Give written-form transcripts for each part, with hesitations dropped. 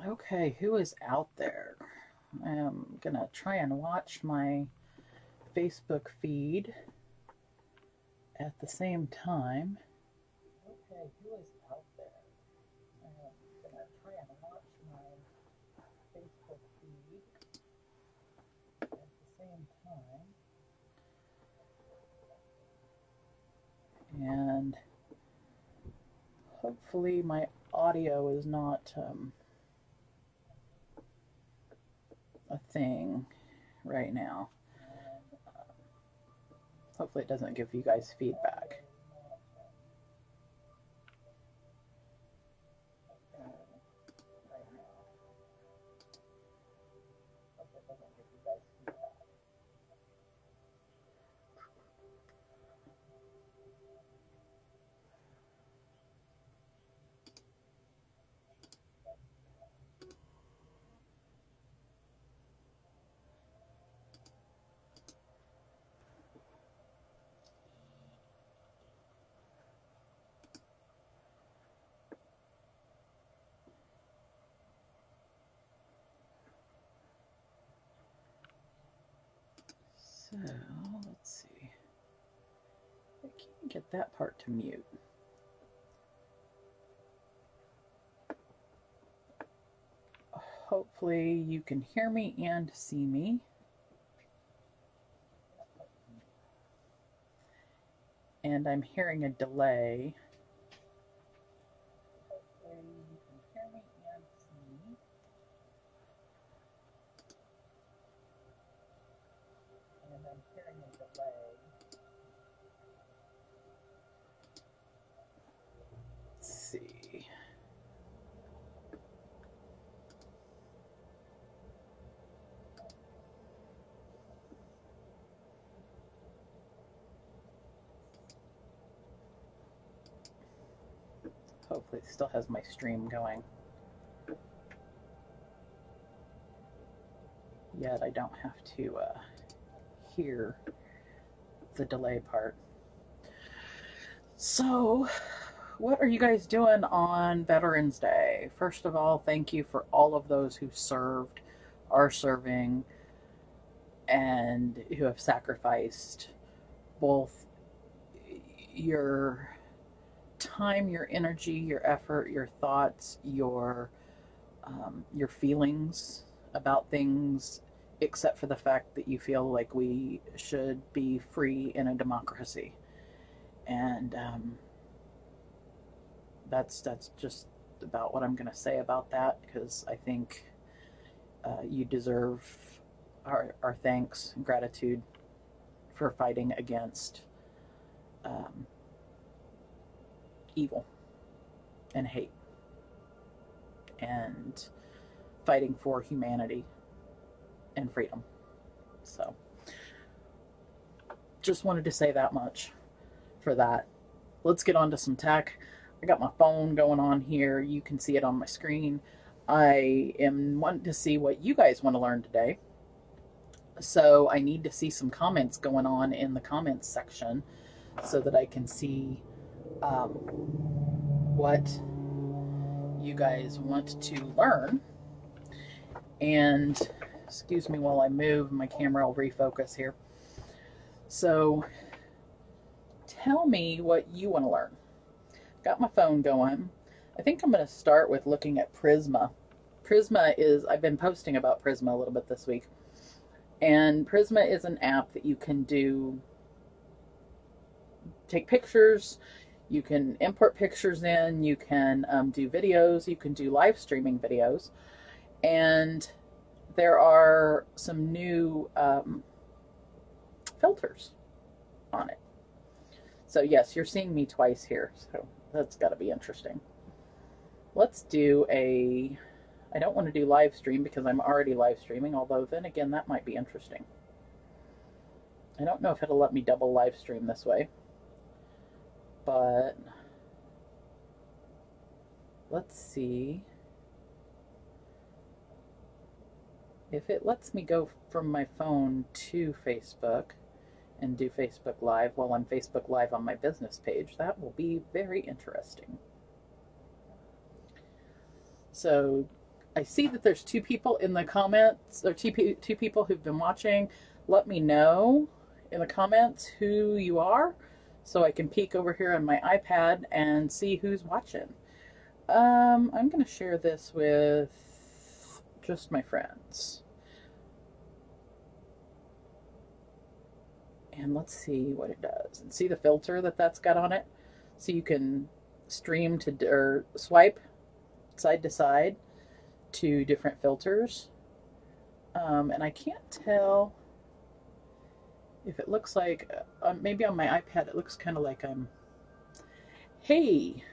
Okay, who is out there? I am gonna try and watch my Facebook feed at the same time. Okay, who is out there? I am gonna try and watch my Facebook feed at the same time. And hopefully my audio is not a thing right now. Hopefully it doesn't give you guys feedback. So, let's see. I can't get that part to mute. Hopefully you can hear me and see me. And I'm hearing a delay. Hopefully you can hear me and see me. And I'm hearing a delay. Let's see. Hopefully it still has my stream going. Yet I don't have to hear the delay part. So, what are you guys doing on Veterans Day? First of all, thank you for all of those who served, are serving, and who have sacrificed both your time, your energy, your effort, your thoughts, your feelings about things, except for the fact that you feel like we should be free in a democracy. And that's just about what I'm going to say about that, because I think you deserve our thanks and gratitude for fighting against um, evil and hate and fighting for humanity and freedom. So, just wanted to say that much for that. Let's get on to some tech. I got my phone going on here. You can see it on my screen. I am wanting to see what you guys want to learn today. So I need to see some comments going on in the comments section so that I can see what you guys want to learn. And excuse me while I move, my camera will refocus here. So tell me what you want to learn. Got my phone going. I think I'm going to start with looking at Prisma. Prisma is, I've been posting about Prisma a little bit this week. And Prisma is an app that you can take pictures, you can import pictures in, you can do videos, you can do live streaming videos. And there are some new filters on it. So yes, you're seeing me twice here, so that's got to be interesting. Let's do I don't want to do live stream because I'm already live streaming, although then again that might be interesting. I don't know if it'll let me double live stream this way, but let's see if it lets me go from my phone to Facebook and do Facebook Live while I'm Facebook Live on my business page. That will be very interesting. So I see that there's two people in the comments, or two people who've been watching. Let me know in the comments who you are so I can peek over here on my iPad and see who's watching. I'm going to share this with just my friends. And let's see what it does. And see the filter that that's got on it? So you can stream to, or swipe side to side to different filters. And I can't tell if it looks like, maybe on my iPad it looks kind of like I'm, hey,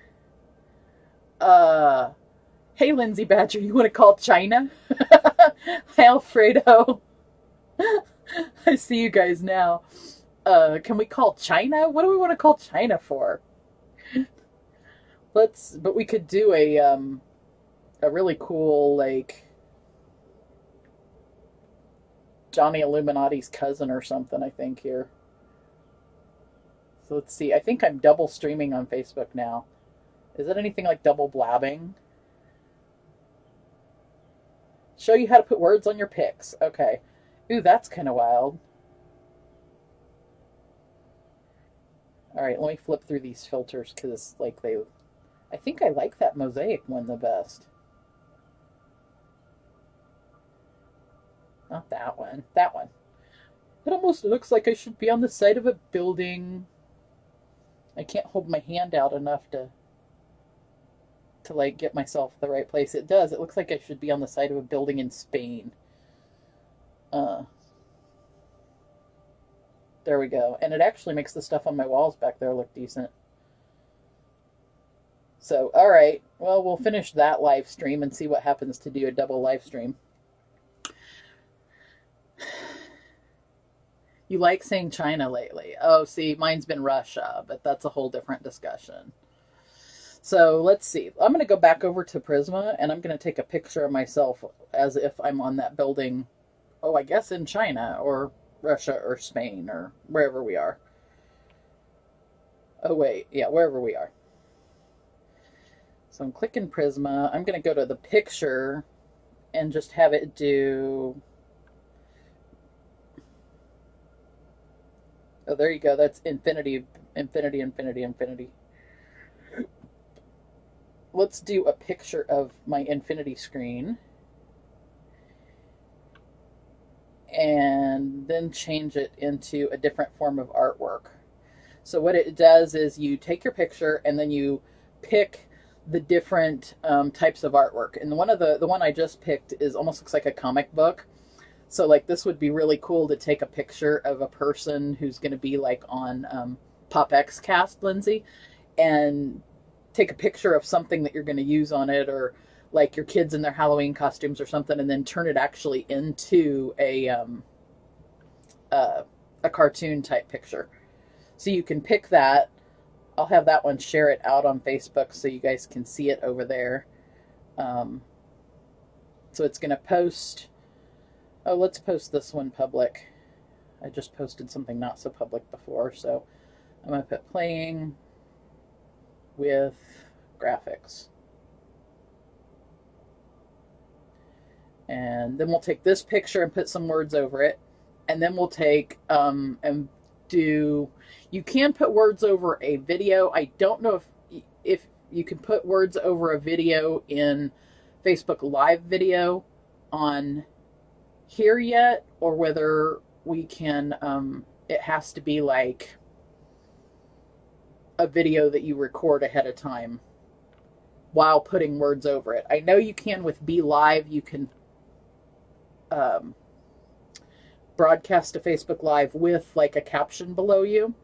hey Lindsay Badger, you want to call China? Hi Alfredo. I see you guys now. Can we call China? What do we want to call China for? But we could do a really cool, like, Johnny Illuminati's cousin or something, I think, here. So let's see. I think I'm double streaming on Facebook now. Is it anything like double blabbing? Show you how to put words on your pics. Okay. Ooh, that's kind of wild. Alright, let me flip through these filters because, like, I think I like that mosaic one the best. Not that one. That one. It almost looks like I should be on the side of a building. I can't hold my hand out enough to like get myself the right place. It does. It looks like I should be on the side of a building in Spain. There we go. And it actually makes the stuff on my walls back there look decent. So, alright. Well, we'll finish that live stream and see what happens to do a double live stream. You like saying China lately. Oh, see, mine's been Russia, but that's a whole different discussion. So let's see. I'm going to go back over to Prisma, and I'm going to take a picture of myself as if I'm on that building, oh, I guess in China, or Russia, or Spain, or wherever we are. Oh, wait. Yeah, wherever we are. So I'm clicking Prisma. I'm going to go to the picture and just have it do... Oh, there you go. That's infinity, infinity, infinity, infinity. Let's do a picture of my infinity screen. And then change it into a different form of artwork. So what it does is you take your picture and then you pick the different types of artwork. And the one I just picked is almost looks like a comic book. So, like, this would be really cool to take a picture of a person who's going to be, like, on Pop X Cast, Lindsay, and take a picture of something that you're going to use on it, or, like, your kids in their Halloween costumes or something, and then turn it actually into a cartoon-type picture. So you can pick that. I'll have that one, share it out on Facebook so you guys can see it over there. So it's going to post... Oh, let's post this one public. I just posted something not so public before, so I'm going to put playing with graphics. And then we'll take this picture and put some words over it. And then we'll take and do... You can put words over a video. I don't know if you can put words over a video in Facebook Live video on here yet, or whether we can, it has to be like a video that you record ahead of time while putting words over it. I know you can with Be Live. You can broadcast to Facebook Live with like a caption below you,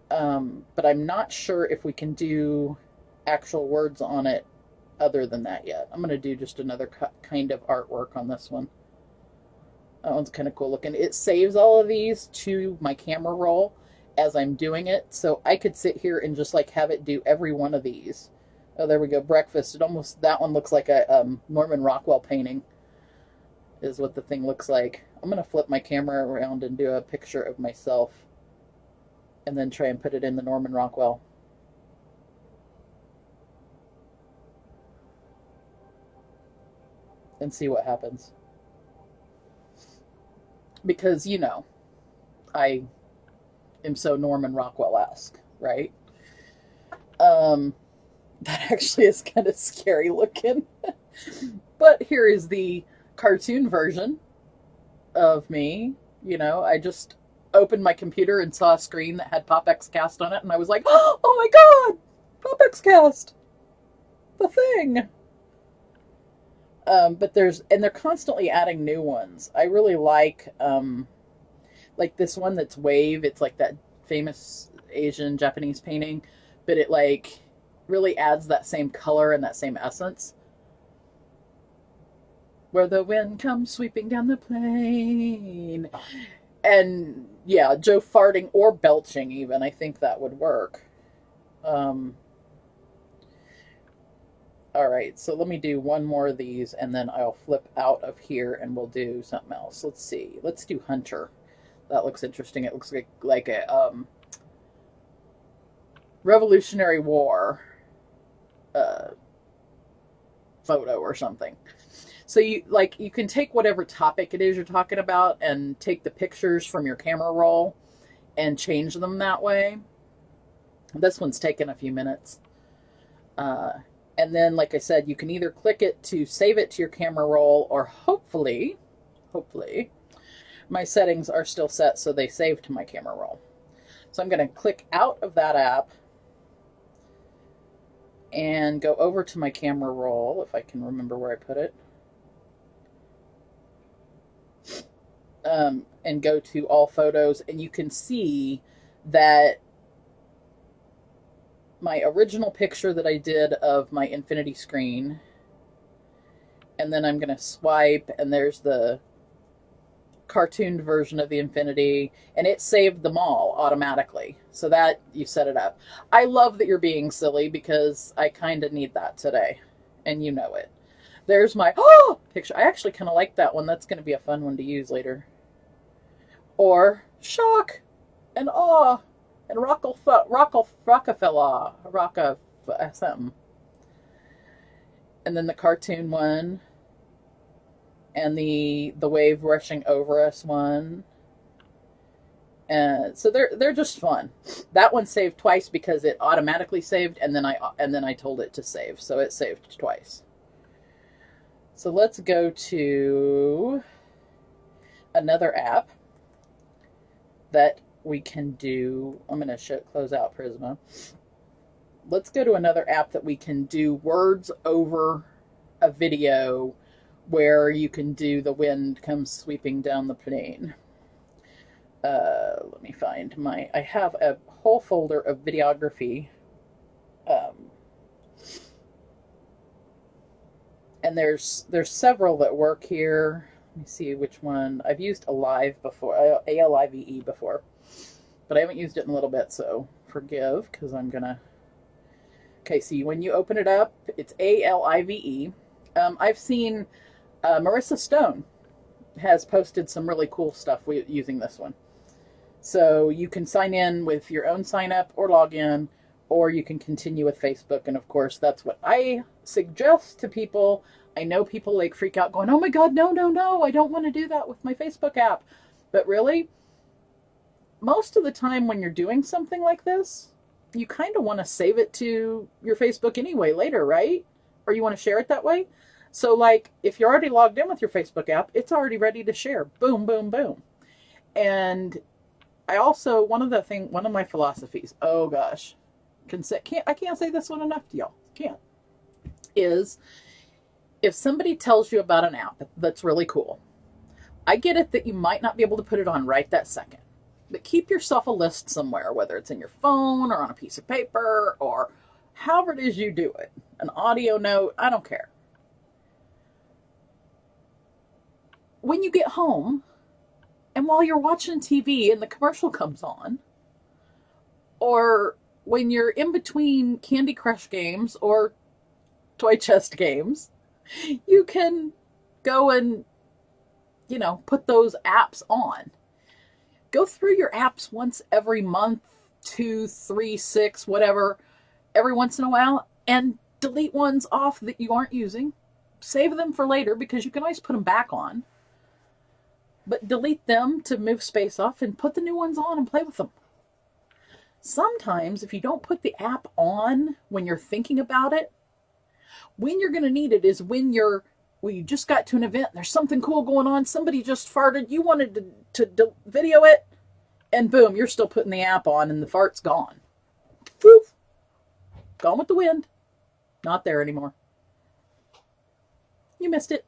but I'm not sure if we can do actual words on it other than that yet. I'm going to do just another kind of artwork on this one. That one's kind of cool looking. It saves all of these to my camera roll as I'm doing it. So I could sit here and just like have it do every one of these. Oh, there we go. Breakfast. It almost, that one looks like a Norman Rockwell painting is what the thing looks like. I'm going to flip my camera around and do a picture of myself and then try and put it in the Norman Rockwell. and see what happens. Because, you know, I am so Norman Rockwell-esque, right? Um, that actually is kind of scary looking. But here is the cartoon version of me. You know, I just opened my computer and saw a screen that had PopXCast on it, and I was like, oh my god! PopXCast! The thing! But they're constantly adding new ones. I really like this one that's Wave. It's like that famous Asian Japanese painting, but it like really adds that same color and that same essence. Where the wind comes sweeping down the plain. And yeah, Joe farting or belching even. I think that would work. Um, all right, so let me do one more of these and then I'll flip out of here and we'll do something else. Let's see. Let's do Hunter. That looks interesting. It looks like a Revolutionary War photo or something. So you can take whatever topic it is you're talking about and take the pictures from your camera roll and change them that way. This one's taken a few minutes. And then, like I said, you can either click it to save it to your camera roll, or hopefully, my settings are still set so they save to my camera roll. So I'm going to click out of that app and go over to my camera roll, if I can remember where I put it. And go to all photos, and you can see that my original picture that I did of my infinity screen, and then I'm going to swipe, and there's the cartooned version of the infinity, and it saved them all automatically. So that you set it up. I love that you're being silly because I kind of need that today, and you know it. There's my picture. I actually kind of like that one. That's going to be a fun one to use later. Or shock and awe and Rockefeller, something. And then the cartoon one, and the wave rushing over us one. And so they're just fun. That one saved twice because it automatically saved, and then I told it to save, so it saved twice. So let's go to another app that we can do. I'm going to close out Prisma. Let's go to another app that we can do words over a video where you can do the wind comes sweeping down the plain. Let me find I have a whole folder of videography. And there's several that work here. Let me see which one. I've used Alive before, ALIVE before, but I haven't used it in a little bit, so forgive, because I'm gonna. Okay, see, when you open it up, it's ALIVE. I've seen Marissa Stone has posted some really cool stuff using this one. So you can sign in with your own sign up or log in, or you can continue with Facebook. And of course, that's what I suggest to people. I know people like freak out going, oh my God, no, I don't want to do that with my Facebook app. But really, most of the time when you're doing something like this, you kind of want to save it to your Facebook anyway later, right? Or you want to share it that way. So like if you're already logged in with your Facebook app, it's already ready to share. Boom, boom, boom. And I also, one of my philosophies, oh gosh, I can't say this one enough to y'all. Can't. Is if somebody tells you about an app that's really cool, I get it that you might not be able to put it on right that second, but keep yourself a list somewhere, whether it's in your phone or on a piece of paper or however it is you do it, an audio note, I don't care. When you get home, and while you're watching TV and the commercial comes on, or when you're in between Candy Crush games or toy chest games, you can go and, put those apps on. Go through your apps once every month, 2, 3, 6, whatever, every once in a while, and delete ones off that you aren't using. save them for later because you can always put them back on. But delete them to move space off and put the new ones on and play with them. Sometimes if you don't put the app on when you're thinking about it, when you're going to need it is when you just got to an event, there's something cool going on, somebody just farted, you wanted to video it, and boom, you're still putting the app on and the fart's gone. Poof. Gone with the wind. Not there anymore. You missed it.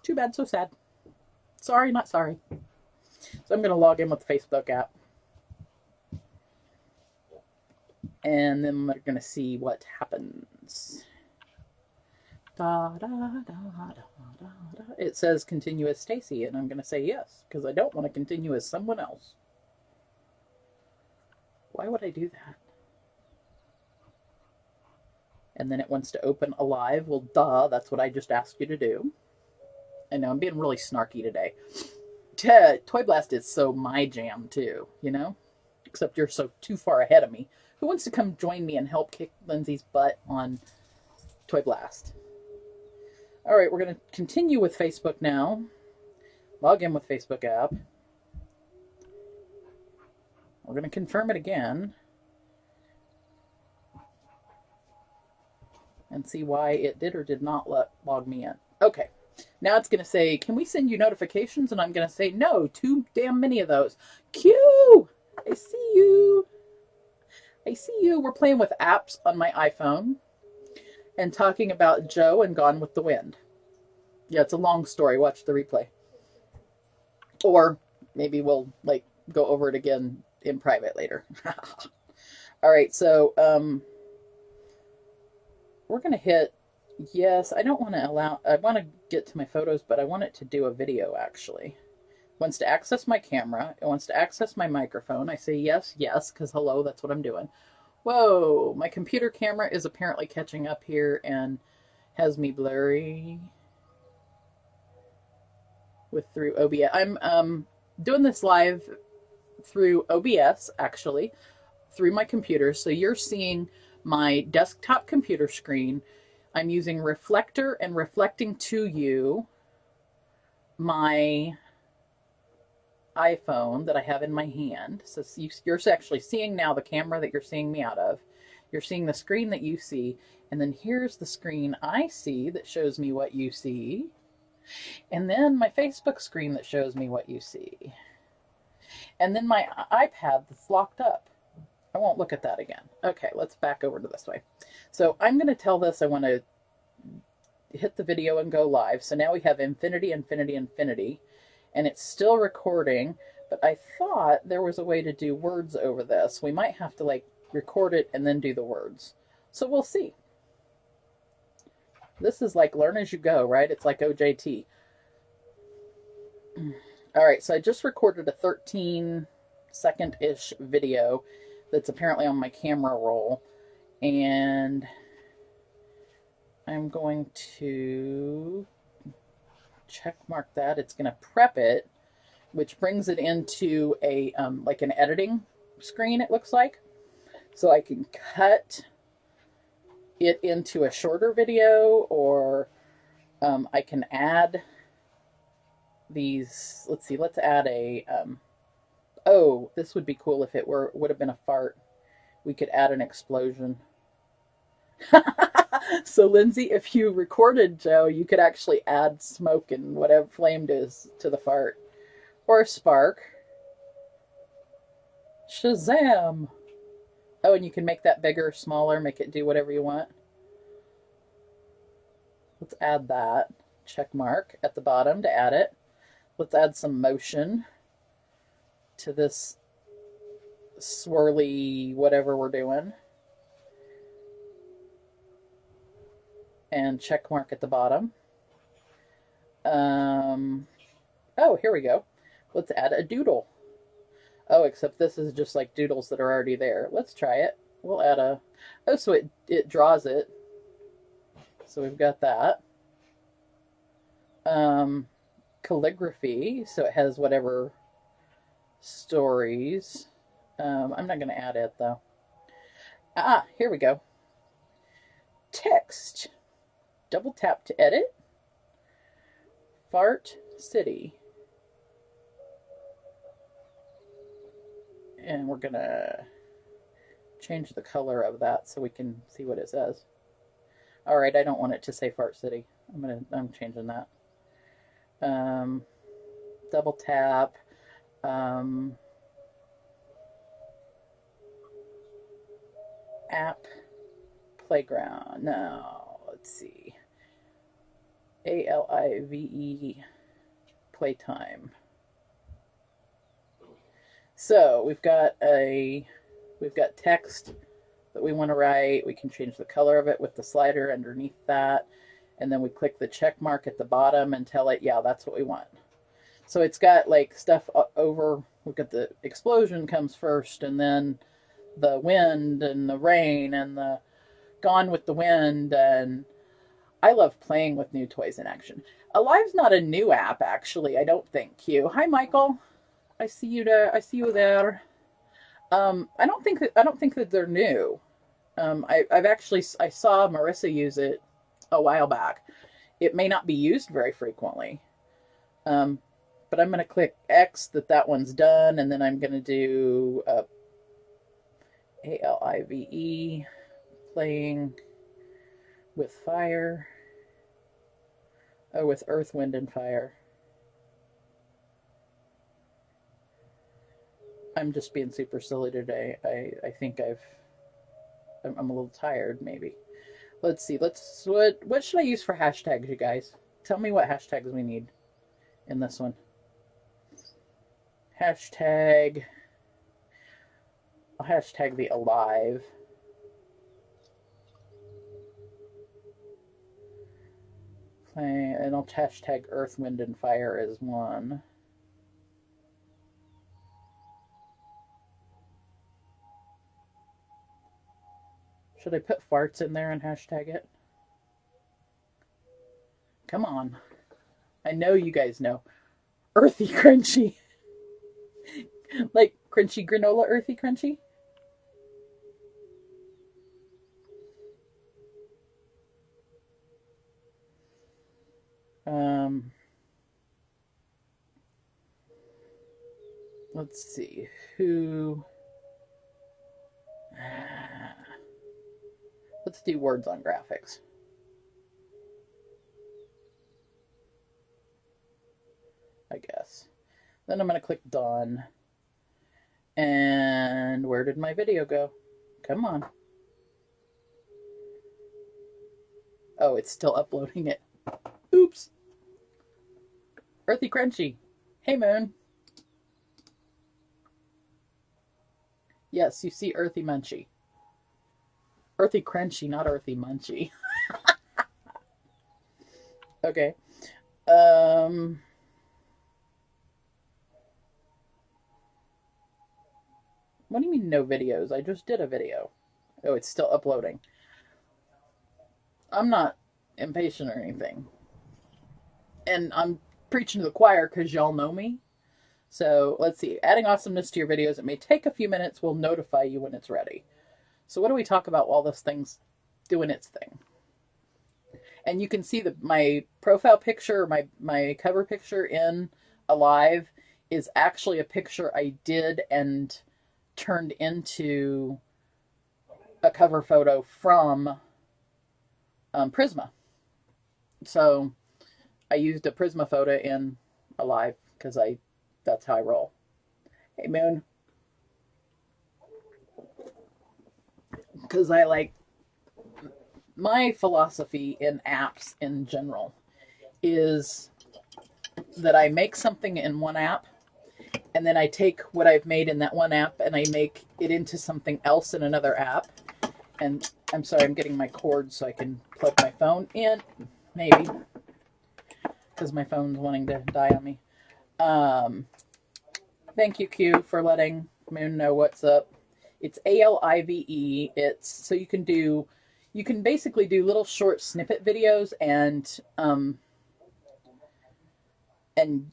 Too bad, so sad. Sorry, not sorry. So I'm going to log in with the Facebook app. And then we're going to see what happens. Da, da, da, da, da, da. It says continue as Stacy, and I'm going to say yes, because I don't want to continue as someone else. Why would I do that? And then it wants to open alive. Well, duh, that's what I just asked you to do. I know, I'm being really snarky today. Toy Blast is so my jam, too, you know? Except you're so too far ahead of me. Who wants to come join me and help kick Lindsay's butt on Toy Blast? All right, we're going to continue with Facebook now. Log in with Facebook app. We're going to confirm it again. And see why it did or did not log me in. Okay, now it's going to say, can we send you notifications? And I'm going to say, no, too damn many of those. Q, I see you. I see you. We're playing with apps on my iPhone and talking about Joe and Gone with the Wind. Yeah, it's a long story. Watch the replay. Or maybe we'll go over it again in private later. All right, so we're going to hit yes. I don't want to I want to get to my photos, but I want it to do a video actually. It wants to access my camera. It wants to access my microphone. I say yes, yes, because hello, that's what I'm doing. Whoa, my computer camera is apparently catching up here and has me blurry through OBS. I'm doing this live through OBS, actually, through my computer. So you're seeing my desktop computer screen. I'm using Reflector and reflecting to you my iPhone that I have in my hand. So you're actually seeing now the camera that you're seeing me out of. You're seeing the screen that you see. And then here's the screen I see that shows me what you see. And then my Facebook screen that shows me what you see. And then my iPad that's locked up. I won't look at that again. Okay, let's back over to this way. So I'm going to tell this I want to hit the video and go live. So now we have infinity, infinity, infinity. And it's still recording, but I thought there was a way to do words over this. We might have to record it and then do the words. So we'll see. This is like learn as you go, right? It's like OJT. All right, so I just recorded a 13-second-ish video that's apparently on my camera roll. And I'm going to check mark that. It's going to prep it, which brings it into a like an editing screen, it looks like. So I can cut it into a shorter video, or I can add these. Let's see, let's add a oh, this would be cool if it would have been a fart. We could add an explosion. So Lindsay, if you recorded Joe, you could actually add smoke and whatever flamed is to the fart. Or a spark. Shazam! Oh, and you can make that bigger, smaller, make it do whatever you want. Let's add that. Check mark at the bottom to add it. Let's add some motion to this swirly whatever we're doing. And check mark at the bottom. Oh, here we go. Let's add a doodle. Oh, except this is just like doodles that are already there. Let's try it. We'll add a... Oh, so it draws it. So we've got that. Calligraphy. So it has whatever stories. I'm not going to add it, though. Ah, here we go. Text. double tap to edit. Fart City. And we're gonna change the color of that so we can see what it says. All right, I don't want it to say Fart City. I'm changing that. Double tap. App Playground. No, let's see. ALIVE Playtime. So we've got text that we want to write. We can change the color of it with the slider underneath that. And then we click the check mark at the bottom and tell it, yeah, that's what we want. So it's got like stuff over, we've got the explosion comes first, and then the wind and the rain and the Gone with the Wind. And I love playing with new toys in action. Alive's not a new app, actually, I don't think, Q. Hi, Michael. I see you there. I see you there. I don't think that they're new. I saw Marissa use it a while back. It may not be used very frequently. But I'm going to click X that one's done, and then I'm going to do ALIVE, playing with fire. Oh, with Earth, Wind, and Fire. I'm just being super silly today. I think I'm a little tired, maybe. Let's see. What should I use for hashtags, you guys? Tell me what hashtags we need in this one. Hashtag. I'll hashtag the alive. And I'll hashtag Earth, Wind, and Fire as one. Should I put farts in there and hashtag it? Come on. I know you guys know. Earthy Crunchy. Like crunchy granola, earthy crunchy? Let's see. Let's do words on graphics. I guess. Then I'm going to click done. And where did my video go? Come on. Oh, it's still uploading it. Oops. Earthy Crunchy. Hey, Moon. Yes, you see Earthy Munchy. Earthy Crunchy, not Earthy Munchy. Okay. What do you mean no videos? I just did a video. Oh, it's still uploading. I'm not impatient or anything. And I'm preaching to the choir because y'all know me. So let's see. Adding awesomeness to your videos. It may take a few minutes. We'll notify you when it's ready. So what do we talk about while this thing's doing its thing? And you can see my profile picture, my cover picture in Alive is actually a picture I did and turned into a cover photo from Prisma. So I used a Prisma photo in Alive because that's how I roll. Hey, Moon. Because I like, my philosophy in apps in general is that I make something in one app, and then I take what I've made in that one app and I make it into something else in another app. And I'm sorry, I'm getting my cord so I can plug my phone in, maybe, because my phone's wanting to die on me. Thank you, Q, for letting Moon know what's up. It's ALIVE. It's so you can basically do little short snippet videos and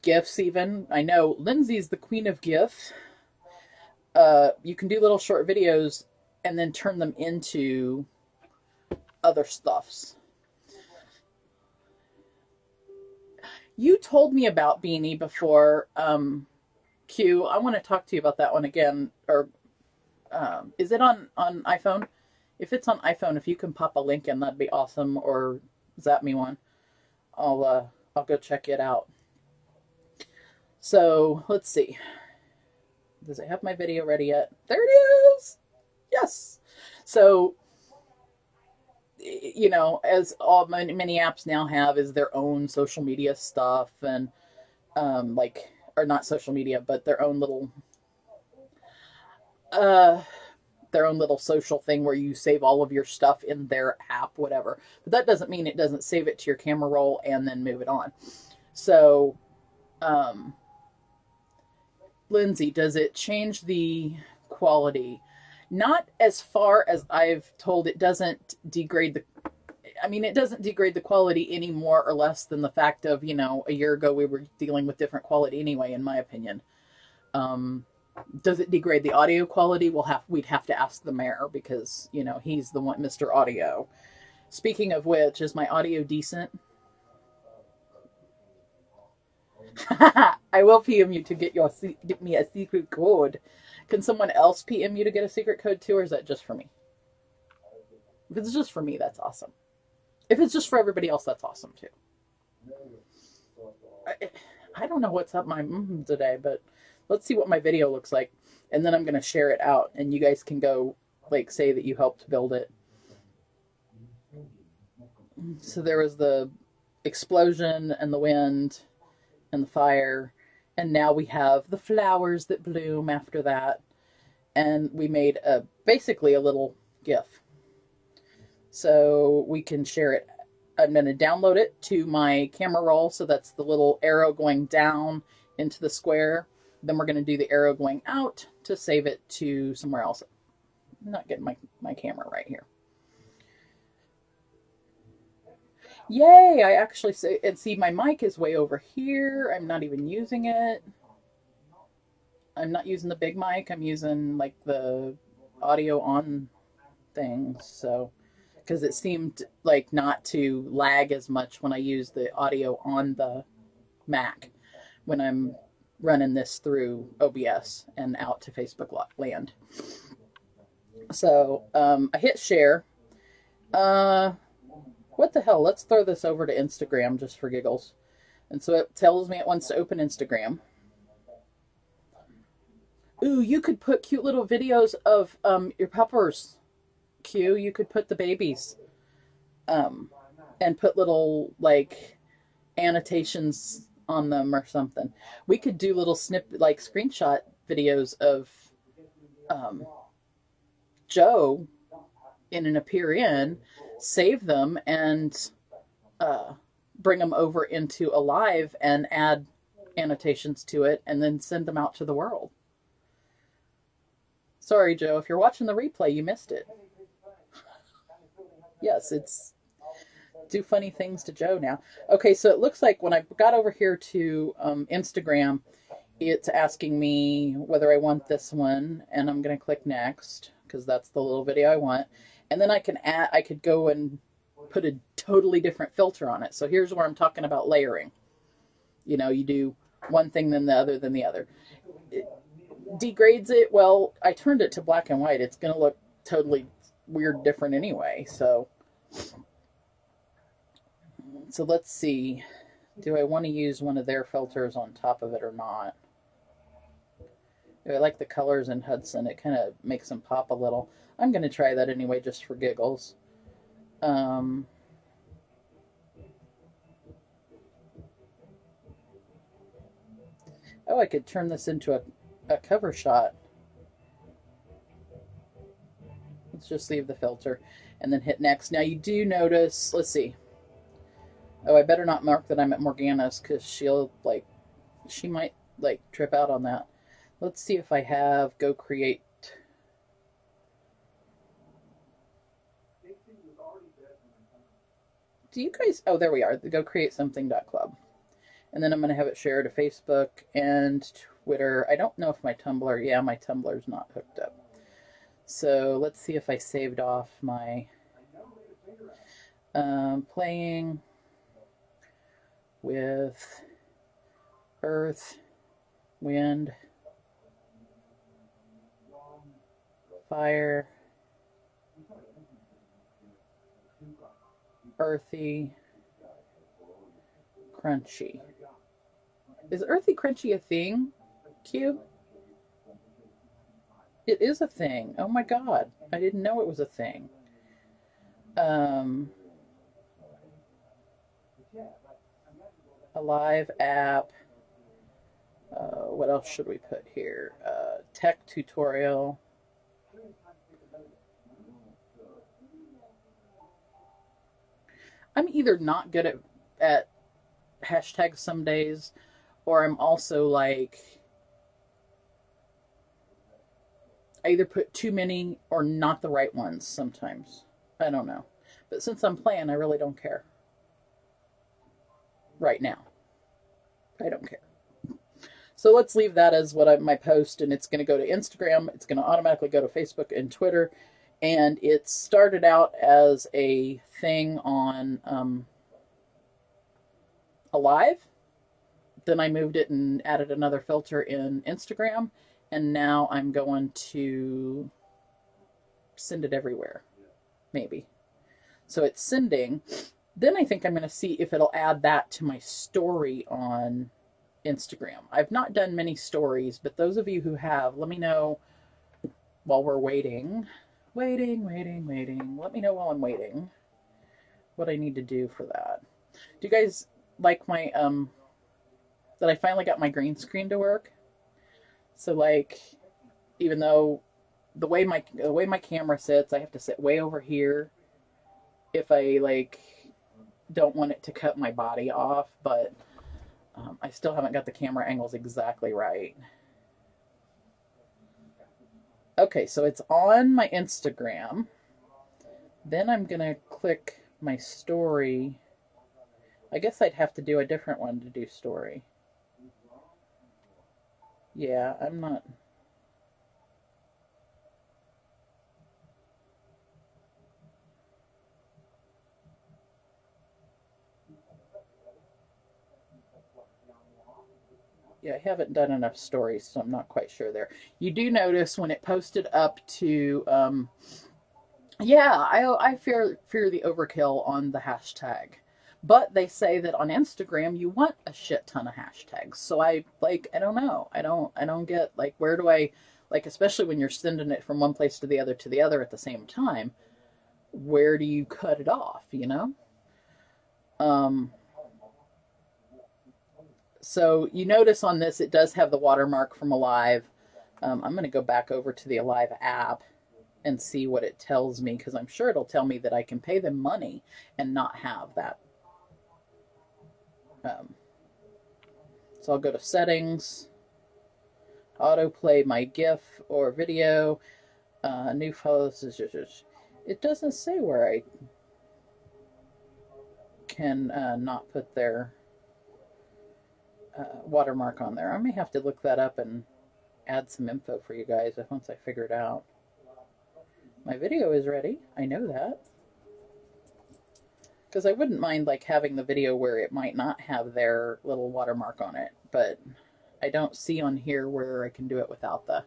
GIFs even. I know Lindsay's the queen of GIFs. You can do little short videos and then turn them into other stuffs. You told me about Beanie before, Q. I want to talk to you about that one again. Or is it on iPhone? If it's on iPhone, if you can pop a link in, that'd be awesome. Or zap me one. I'll go check it out. So let's see. Does it have my video ready yet? There it is. Yes. So, you know, as all many apps now have, is their own social media stuff and like, or not social media, but uh their own little social thing where you save all of your stuff in their app, whatever. But that doesn't mean it doesn't save it to your camera roll and then move it on. So, um, Lindsay, does it change the quality? Not as far as I've told. It doesn't degrade the. I mean, it doesn't degrade the quality any more or less than the fact of, you know, a year ago we were dealing with different quality anyway, in my opinion. Um, does it degrade the audio quality? We'd have to ask the mayor because, you know, he's the one, Mr. Audio. Speaking of which, is my audio decent? I will PM you to get me a secret code. Can someone else PM you to get a secret code too, or is that just for me? If it's just for me, that's awesome. If it's just for everybody else, that's awesome too. I don't know what's up my today, but let's see what my video looks like, and then I'm going to share it out, and you guys can go like say that you helped build it. So there was the explosion and the wind and the fire, and now we have the flowers that bloom after that, and we made basically a little GIF. So we can share it. I'm going to download it to my camera roll, so that's the little arrow going down into the square. Then we're going to do the arrow going out to save it to somewhere else. I'm not getting my camera right here. Yay! I actually say, and see, my mic is way over here. I'm not even using it. I'm not using the big mic. I'm using like the audio on thing. So, because it seemed like not to lag as much when I use the audio on the Mac when I'm running this through OBS and out to Facebook land. So I hit share. What the hell? Let's throw this over to Instagram just for giggles. And so it tells me it wants to open Instagram. Ooh, you could put cute little videos of your puppers. Q, you could put the babies. And put little like annotations on them or something. We could do little like screenshot videos of Joe in an appear in, save them, and bring them over into a live and add annotations to it, and then send them out to the world. Sorry, Joe, if you're watching the replay, you missed it. Yes, it's do funny things to Joe now. Okay, so it looks like when I got over here to Instagram, it's asking me whether I want this one, and I'm going to click next because that's the little video I want. And then I could go and put a totally different filter on it. So here's where I'm talking about layering. You know, you do one thing, then the other, then the other. It degrades it. Well, I turned it to black and white. It's going to look totally weird different anyway. So let's see. Do I want to use one of their filters on top of it or not? I like the colors in Hudson. It kind of makes them pop a little. I'm going to try that anyway, just for giggles. Oh, I could turn this into a cover shot. Let's just leave the filter and then hit next. Now you do notice, let's see. Oh, I better not mark that I'm at Morgana's because she might like trip out on that. Let's see if I have go create. Do you guys, oh, there we are, the go create something.club. And then I'm going to have it shared to Facebook and Twitter. I don't know if my Tumblr, yeah, my Tumblr's not hooked up. So let's see if I saved off my playing with earth, wind, fire, earthy, crunchy. Is earthy crunchy a thing, Q? It is a thing. Oh my god. I didn't know it was a thing. Alive app. What else should we put here? Tech tutorial. I'm either not good at hashtags some days, or I'm also like, I either put too many or not the right ones sometimes. I don't know. But since I'm playing, I really don't care. Right now. I don't care. So let's leave that as my post, and it's going to go to Instagram. It's going to automatically go to Facebook and Twitter. And it started out as a thing on Alive. Then I moved it and added another filter in Instagram. And now I'm going to send it everywhere. Maybe. So it's sending. Then I think I'm going to see if it'll add that to my story on Instagram. I've not done many stories, but those of you who have, let me know while we're waiting. Let me know while I'm waiting what I need to do for that. Do you guys like my, that I finally got my green screen to work? So like, even though the way my camera sits, I have to sit way over here if I like don't want it to cut my body off, but I still haven't got the camera angles exactly right. Okay, so it's on my Instagram. Then I'm going to click my story. I guess I'd have to do a different one to do story. Yeah, I'm not... Yeah, I haven't done enough stories, so I'm not quite sure there. You do notice when it posted up to... yeah, I fear the overkill on the hashtag. But they say that on Instagram you want a shit ton of hashtags. So I don't know. I don't get like where do I like especially when you're sending it from one place to the other at the same time, where do you cut it off, you know? So you notice on this it does have the watermark from Alive. I'm going to go back over to the Alive app and see what it tells me, because I'm sure it'll tell me that I can pay them money and not have that. So I'll go to settings, autoplay my GIF or video, new photos. It doesn't say where I can not put their watermark on there. I may have to look that up and add some info for you guys once I figure it out. My video is ready. I know that. Because I wouldn't mind like having the video where it might not have their little watermark on it, but I don't see on here where I can do it without the...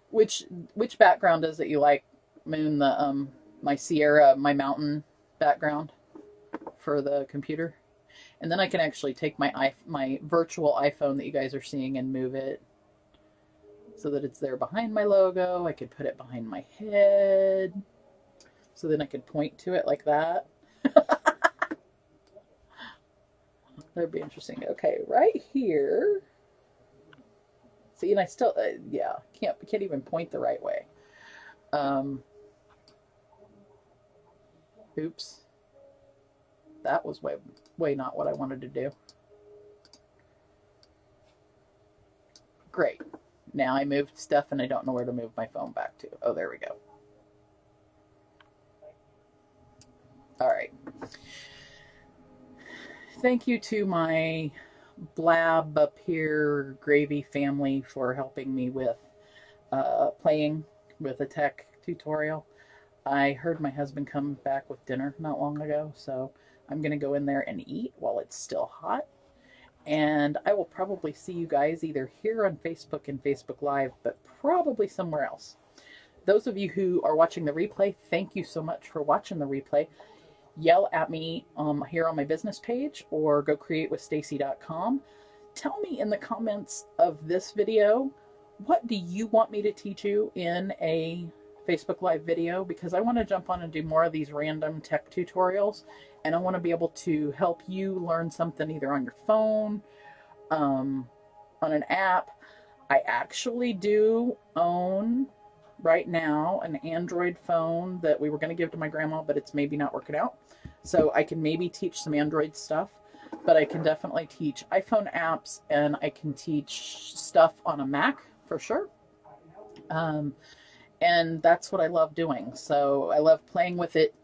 Which background is it you like, Moon? The my Sierra, my mountain background for the computer? And then I can actually take my virtual iPhone that you guys are seeing and move it so that it's there behind my logo. I could put it behind my head. So then I could point to it like that. That'd be interesting. Okay, right here. See, and I still, yeah, can't even point the right way. Oops. That was way not what I wanted to do. Great. Now I moved stuff and I don't know where to move my phone back to. Oh, there we go. All right. Thank you to my Blab up here gravy family for helping me with playing with a tech tutorial. I heard my husband come back with dinner not long ago, so I'm going to go in there and eat while it's still hot. And I will probably see you guys either here on Facebook and Facebook Live, but probably somewhere else. Those of you who are watching the replay, thank you so much for watching the replay. Yell at me here on my business page or go createwithstacy.com. Tell me in the comments of this video, what do you want me to teach you in a Facebook Live video? Because I want to jump on and do more of these random tech tutorials, and I want to be able to help you learn something either on your phone, on an app. I actually do own right now an Android phone that we were going to give to my grandma, but it's maybe not working out. So I can maybe teach some Android stuff, but I can definitely teach iPhone apps, and I can teach stuff on a Mac for sure. And that's what I love doing. So I love playing with it,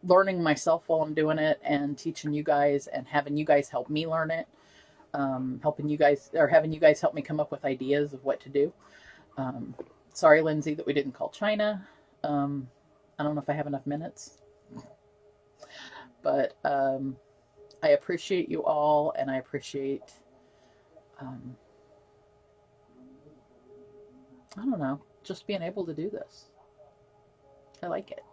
learning myself while I'm doing it, and teaching you guys and having you guys help me learn it. Helping you guys, or having you guys help me come up with ideas of what to do. Sorry, Lindsay, that we didn't call China. I don't know if I have enough minutes. But I appreciate you all, and I appreciate, I don't know, just being able to do this. I like it.